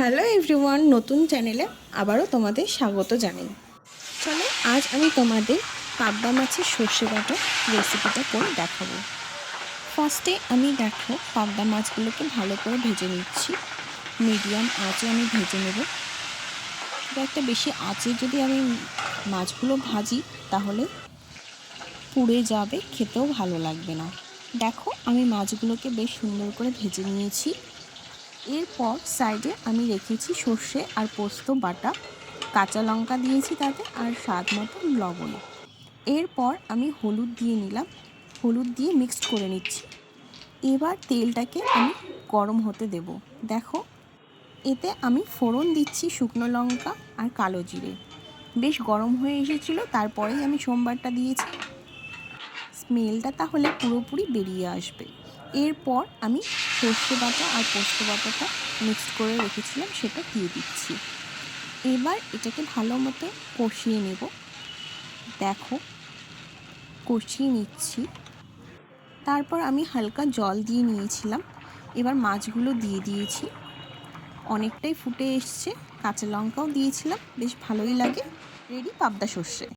Hello everyone, নতুন চ্যানেলে আবারও তোমাদের স্বাগত জানাই। চলো আজ আমি তোমাদের পাবদা মাছের সর্ষে বাটা রেসিপিটা করে দেখাবো। ফার্স্টে আমি পাবদা মাছগুলোকে ভালো করে ভেজে নিচ্ছি। মিডিয়াম আঁচে আমি ভেজে নেব। খুব একটা বেশি আঁচে যদি আমি মাছগুলো ভাজি তাহলে পুড়ে যাবে, খেতেও ভালো লাগবে না। আমি মাছগুলোকে বেশ সুন্দর করে ভেজে নিয়েছি। এরপর সাইডে আমি রেখেছি সর্ষে আর পোস্ত বাটা, কাঁচা লঙ্কা দিয়েছি তাতে, আর স্বাদ মতো লবণ। এরপর আমি হলুদ দিয়ে নিলাম, হলুদ দিয়ে মিক্সড করে নিচ্ছি। এবার তেলটাকে আমি গরম হতে দেব। এতে আমি ফোড়ন দিচ্ছি শুকনো লঙ্কা আর কালো জিরে। বেশ গরম হয়ে এসেছিলো, তারপরেই আমি সোমবারটা দিয়েছি। স্মেলটা তাহলে পুরোপুরি বেরিয়ে আসবে। এরপর আমি সর্ষে বাটা আর পোস্ত বাটাটা মিক্সড করে রেখেছিলাম, সেটা দিয়ে দিচ্ছি। এবার এটাকে ভালো মতো কষিয়ে নেব। কষিয়ে নিচ্ছি। তারপর আমি হালকা জল দিয়ে নিয়েছিলাম। এবার মাছগুলো দিয়ে দিয়েছি। অনেকটাই ফুটে এসছে, কাঁচা লঙ্কাও দিয়েছিলাম, বেশ ভালোই লাগে। রেডি পাবদা সর্ষে।